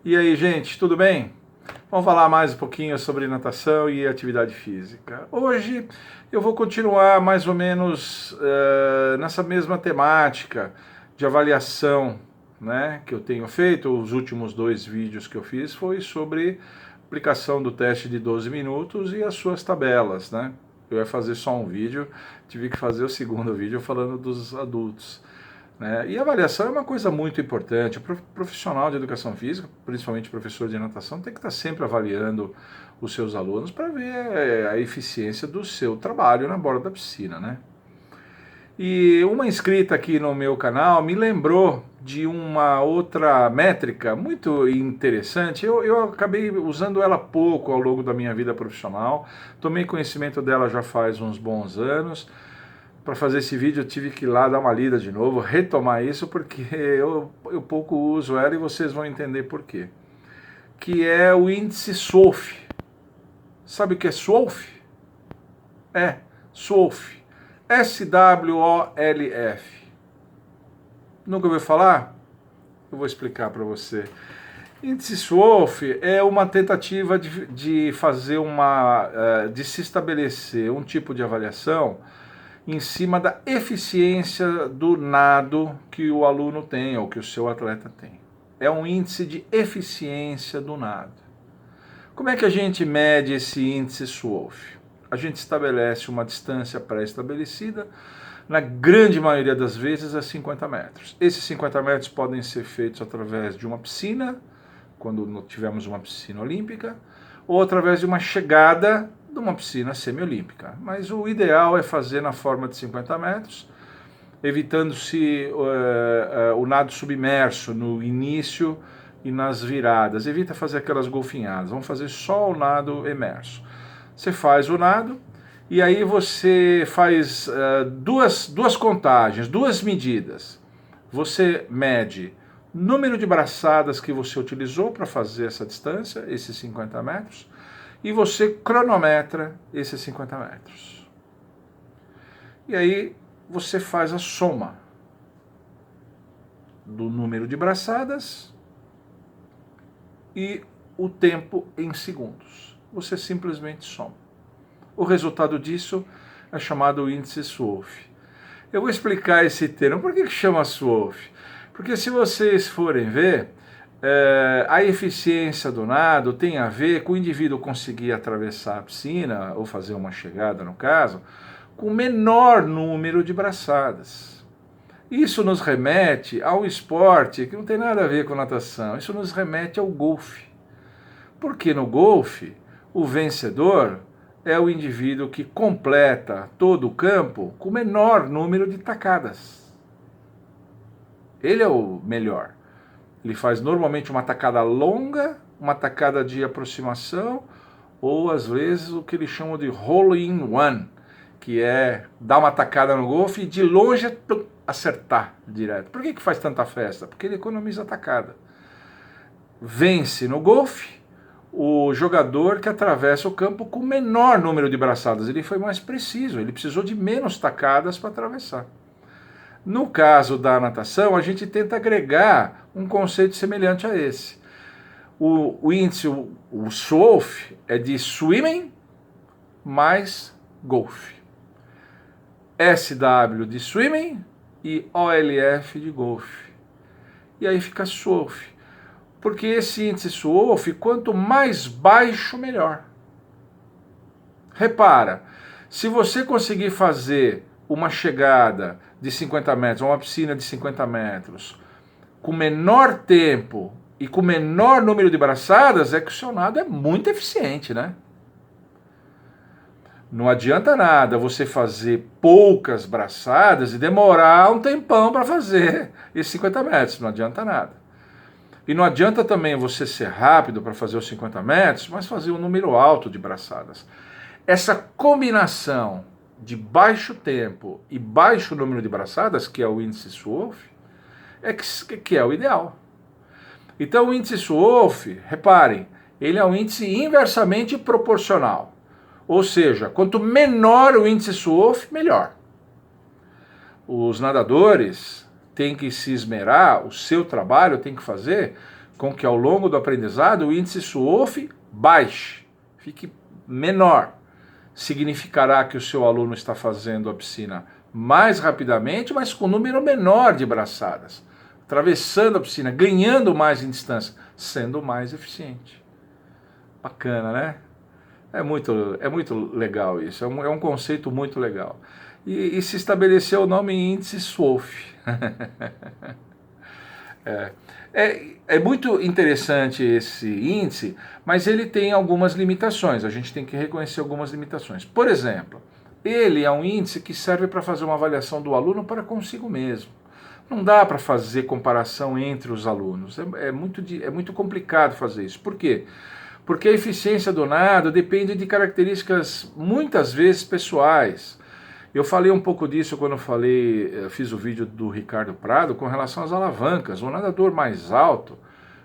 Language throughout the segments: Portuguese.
E aí, gente, tudo bem? Vamos falar mais um pouquinho sobre natação e atividade física. Hoje eu vou continuar mais ou menos nessa mesma temática de avaliação, né, que eu tenho feito. Os últimos dois vídeos que eu fiz foi sobre aplicação do teste de 12 minutos e as suas tabelas, né? Eu ia fazer só um vídeo, tive que fazer o segundo vídeo falando dos adultos. Né? E a avaliação é uma coisa muito importante. O profissional de educação física, principalmente professor de natação, tem que estar sempre avaliando os seus alunos para ver a eficiência do seu trabalho na borda da piscina. Né? E uma inscrita aqui no meu canal me lembrou de uma outra métrica muito interessante. Eu acabei usando ela pouco ao longo da minha vida profissional, tomei conhecimento dela já faz uns bons anos. Para fazer esse vídeo eu tive que ir lá dar uma lida de novo, retomar isso, porque eu pouco uso ela e vocês vão entender por quê. Que é o índice SWOLF. Sabe o que é SWOLF? SWOLF. SWOLF. Nunca ouviu falar? Eu vou explicar para você. Índice SWOLF é uma tentativa de fazer de se estabelecer um tipo de avaliação em cima da eficiência do nado que o aluno tem ou que o seu atleta tem. É um índice de eficiência do nado. Como é que a gente mede esse índice SWOLF? A gente estabelece uma distância pré-estabelecida, na grande maioria das vezes a 50 metros. Esses 50 metros podem ser feitos através de uma piscina, quando tivermos uma piscina olímpica, ou através de uma chegada de uma piscina semiolímpica. Mas o ideal é fazer na forma de 50 metros, evitando-se o nado submerso no início e nas viradas. Evita fazer aquelas golfinhadas, vamos fazer só o nado imerso. Você faz o nado e aí você faz duas contagens, duas medidas. Você mede número de braçadas que você utilizou para fazer essa distância, esses 50 metros, e você cronometra esses 50 metros. E aí você faz a soma do número de braçadas e o tempo em segundos. Você simplesmente soma. O resultado disso é chamado índice SWOLF. Eu vou explicar esse termo. Por que chama SWOLF? Porque se vocês forem ver, a eficiência do nado tem a ver com o indivíduo conseguir atravessar a piscina, ou fazer uma chegada no caso, com menor número de braçadas. Isso nos remete ao esporte que não tem nada a ver com natação, isso nos remete ao golfe. Porque no golfe, o vencedor é o indivíduo que completa todo o campo com menor número de tacadas. Ele é o melhor. Ele faz normalmente uma tacada longa, uma tacada de aproximação, ou às vezes o que eles chamam de hole-in-one, que é dar uma tacada no golfe e de longe acertar direto. Por que faz tanta festa? Porque ele economiza a tacada. Vence no golfe o jogador que atravessa o campo com menor número de braçadas. Ele foi mais preciso, ele precisou de menos tacadas para atravessar. No caso da natação, a gente tenta agregar um conceito semelhante a esse. O índice, o SWOLF, é de swimming mais golfe. SW de swimming e OLF de golfe. E aí fica SWOLF. Porque esse índice SWOLF, quanto mais baixo, melhor. Repara, se você conseguir fazer uma chegada de 50 metros, uma piscina de 50 metros, com menor tempo e com menor número de braçadas, é que o seu nado é muito eficiente, né? Não adianta nada você fazer poucas braçadas e demorar um tempão para fazer esses 50 metros, não adianta nada. E não adianta também você ser rápido para fazer os 50 metros, mas fazer um número alto de braçadas. Essa combinação de baixo tempo e baixo número de braçadas, que é o índice SWOLF, que é o ideal. Então o índice SWOLF, reparem, ele é um índice inversamente proporcional. Ou seja, quanto menor o índice SWOLF, melhor. Os nadadores têm que se esmerar, o seu trabalho tem que fazer com que ao longo do aprendizado o índice SWOF baixe, fique menor. Significará que o seu aluno está fazendo a piscina mais rapidamente, mas com um número menor de braçadas, atravessando a piscina, ganhando mais em distância, sendo mais eficiente. Bacana, né? É muito legal isso, é um conceito muito legal. E se estabeleceu o nome índice SWOF. É muito interessante esse índice, mas ele tem algumas limitações, a gente tem que reconhecer algumas limitações. Por exemplo, ele é um índice que serve para fazer uma avaliação do aluno para consigo mesmo. Não dá para fazer comparação entre os alunos, é muito complicado fazer isso. Por quê? Porque a eficiência do nado depende de características muitas vezes pessoais. Eu falei um pouco disso quando fiz o vídeo do Ricardo Prado com relação às alavancas. Um nadador mais alto,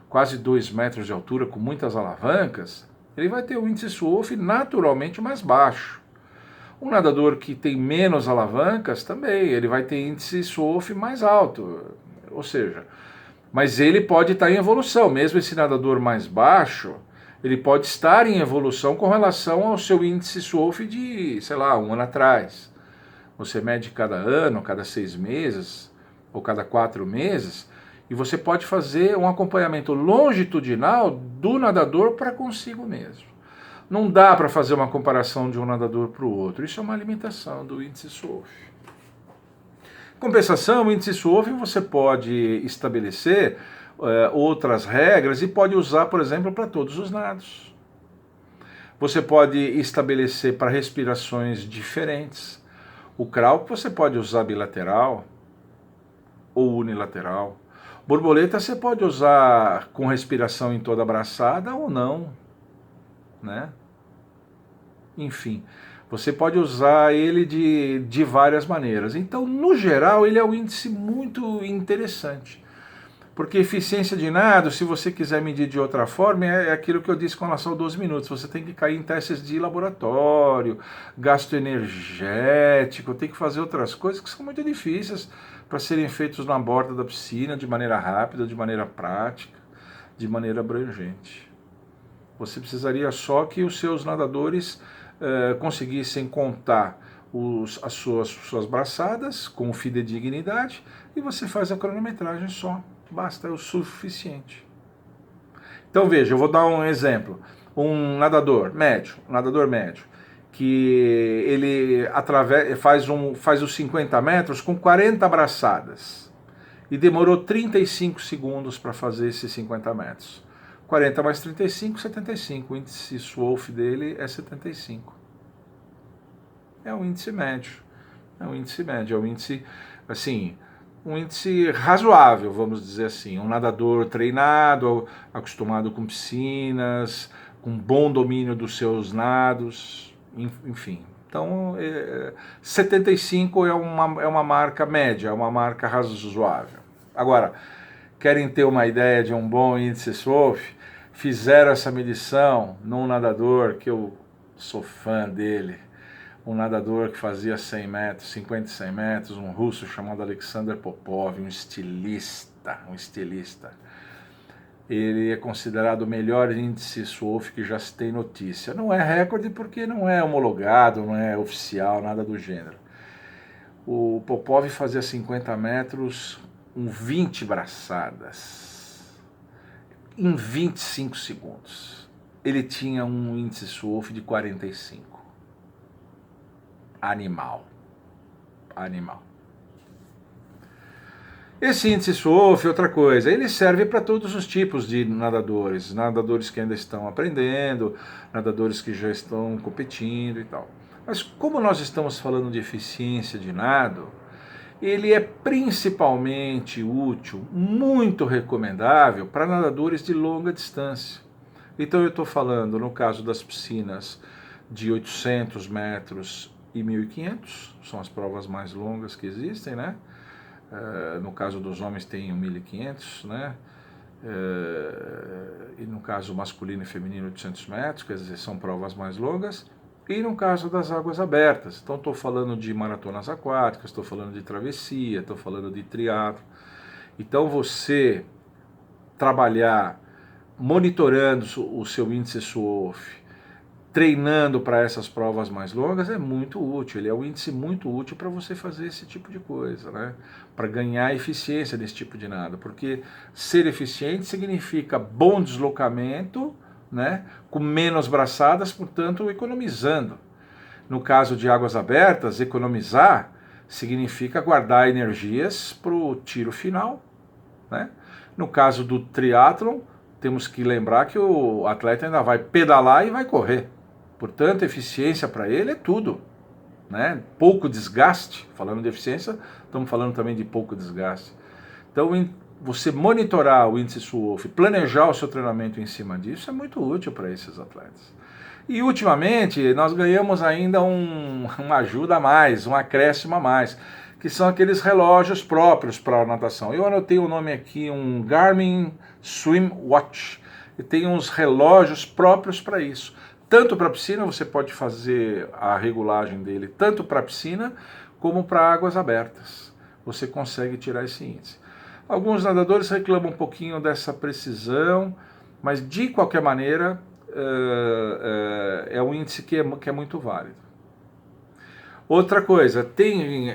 quase 2 metros de altura, com muitas alavancas, ele vai ter o índice SWOF naturalmente mais baixo. Um nadador que tem menos alavancas também, ele vai ter índice SWOF mais alto. Ou seja, mas ele pode estar em evolução, mesmo esse nadador mais baixo, ele pode estar em evolução com relação ao seu índice SWOF de, sei lá, um ano atrás. Você mede cada ano, cada 6 meses, ou cada 4 meses, e você pode fazer um acompanhamento longitudinal do nadador para consigo mesmo. Não dá para fazer uma comparação de um nadador para o outro. Isso é uma limitação do índice SWOF. Compensação, o índice SWOF você pode estabelecer outras regras e pode usar, por exemplo, para todos os nados. Você pode estabelecer para respirações diferentes. O crawl você pode usar bilateral ou unilateral. Borboleta você pode usar com respiração em toda a braçada ou não, né? Enfim, você pode usar ele de várias maneiras. Então, no geral, ele é um índice muito interessante. Porque eficiência de nado, se você quiser medir de outra forma, é aquilo que eu disse com relação a 12 minutos. Você tem que cair em testes de laboratório, gasto energético, tem que fazer outras coisas que são muito difíceis para serem feitos na borda da piscina, de maneira rápida, de maneira prática, de maneira abrangente. Você precisaria só que os seus nadadores conseguissem contar as suas braçadas com fidedignidade e você faz a cronometragem só. Basta, é o suficiente. Então veja, eu vou dar um exemplo. Um nadador médio, que ele faz os 50 metros com 40 braçadas e demorou 35 segundos para fazer esses 50 metros. 40 mais 35, 75. O índice SWOF dele é 75. É um índice médio. É um índice, assim, um índice razoável, vamos dizer assim. Um nadador treinado, acostumado com piscinas, com bom domínio dos seus nados, enfim. Então, 75 é uma marca média, é uma marca razoável. Agora, querem ter uma ideia de um bom índice SWOF? Fizeram essa medição num nadador que eu sou fã dele, um nadador que fazia 100 metros, 50 e 100 metros, um russo chamado Alexander Popov, um estilista. Ele é considerado o melhor índice SWOF que já se tem notícia. Não é recorde porque não é homologado, não é oficial, nada do gênero. O Popov fazia 50 metros com 20 braçadas, em 25 segundos. Ele tinha um índice SWOF de 45. Animal. Esse índice SWOF, outra coisa, ele serve para todos os tipos de nadadores. Nadadores que ainda estão aprendendo, nadadores que já estão competindo e tal. Mas como nós estamos falando de eficiência de nado, ele é principalmente útil, muito recomendável para nadadores de longa distância. Então eu estou falando, no caso das piscinas de 800 metros e 1.500, são as provas mais longas que existem, né? No caso dos homens tem 1.500, né? E no caso masculino e feminino 800 metros, quer dizer, são provas mais longas. E no caso das águas abertas, então estou falando de maratonas aquáticas, estou falando de travessia, estou falando de triatlo. Então você trabalhar monitorando o seu índice SWOF, treinando para essas provas mais longas, é muito útil. Ele é um índice muito útil para você fazer esse tipo de coisa, né? Para ganhar eficiência nesse tipo de nado, porque ser eficiente significa bom deslocamento, né? Com menos braçadas, portanto, economizando. No caso de águas abertas, economizar significa guardar energias para o tiro final, né? No caso do triatlon, temos que lembrar que o atleta ainda vai pedalar e vai correr. Portanto, eficiência para ele é tudo, né? Pouco desgaste, falando de eficiência, estamos falando também de pouco desgaste. Então, você monitorar o índice SWOF, planejar o seu treinamento em cima disso é muito útil para esses atletas. E ultimamente nós ganhamos ainda uma ajuda a mais, um acréscimo a mais, que são aqueles relógios próprios para a natação. Eu anotei o nome aqui, um Garmin Swim Watch, e tem uns relógios próprios para isso. Tanto para a piscina, você pode fazer a regulagem dele, tanto para a piscina como para águas abertas. Você consegue tirar esse índice. Alguns nadadores reclamam um pouquinho dessa precisão, mas de qualquer maneira é um índice que é muito válido. Outra coisa, tem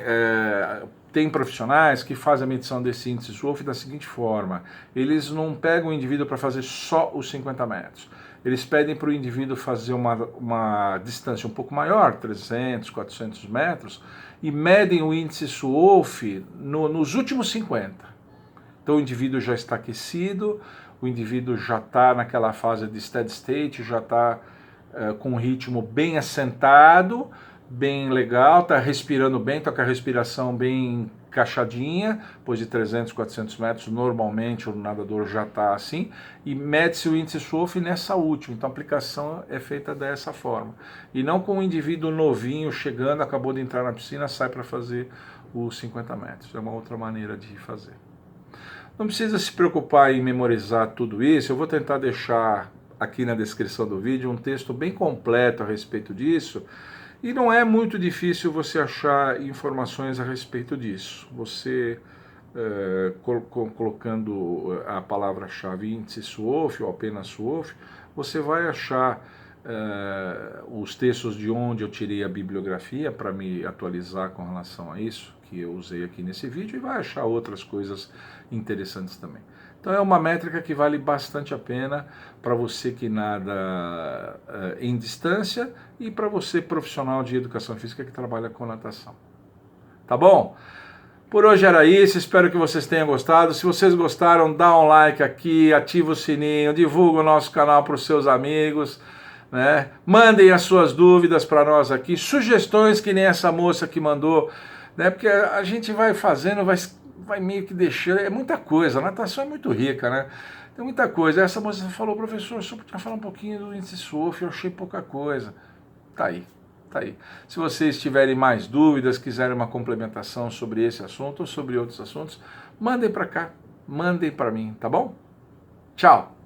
profissionais que fazem a medição desse índice SWOF da seguinte forma: eles não pegam o indivíduo para fazer só os 50 metros. Eles pedem para o indivíduo fazer uma distância um pouco maior, 300, 400 metros, e medem o índice SWOF nos últimos 50. Então o indivíduo já está aquecido, o indivíduo já está naquela fase de steady state, já está com um ritmo bem assentado, bem legal, está respirando bem, está com a respiração bem encaixadinha, depois de 300, 400 metros, normalmente o nadador já está assim, e mede-se o índice SWOF nessa última. Então a aplicação é feita dessa forma. E não com um indivíduo novinho chegando, acabou de entrar na piscina, sai para fazer os 50 metros. É uma outra maneira de fazer. Não precisa se preocupar em memorizar tudo isso, eu vou tentar deixar aqui na descrição do vídeo um texto bem completo a respeito disso, e não é muito difícil você achar informações a respeito disso. Você, colocando a palavra-chave índice SWOF ou apenas SWOF, você vai achar os textos de onde eu tirei a bibliografia para me atualizar com relação a isso, que eu usei aqui nesse vídeo, e vai achar outras coisas interessantes também. Então é uma métrica que vale bastante a pena para você que nada em distância e para você profissional de educação física que trabalha com natação. Tá bom? Por hoje era isso, espero que vocês tenham gostado. Se vocês gostaram, dá um like aqui, ativa o sininho, divulga o nosso canal para os seus amigos, né? Mandem as suas dúvidas para nós aqui, sugestões que nem essa moça que mandou, né? Porque a gente vai fazendo, vai meio que deixando, é muita coisa, a natação é muito rica, né? Tem muita coisa. Essa moça falou: professor, só podia falar um pouquinho do índice SWOF, eu achei pouca coisa. Tá aí, tá aí. Se vocês tiverem mais dúvidas, quiserem uma complementação sobre esse assunto ou sobre outros assuntos, mandem para cá, mandem para mim, tá bom? Tchau!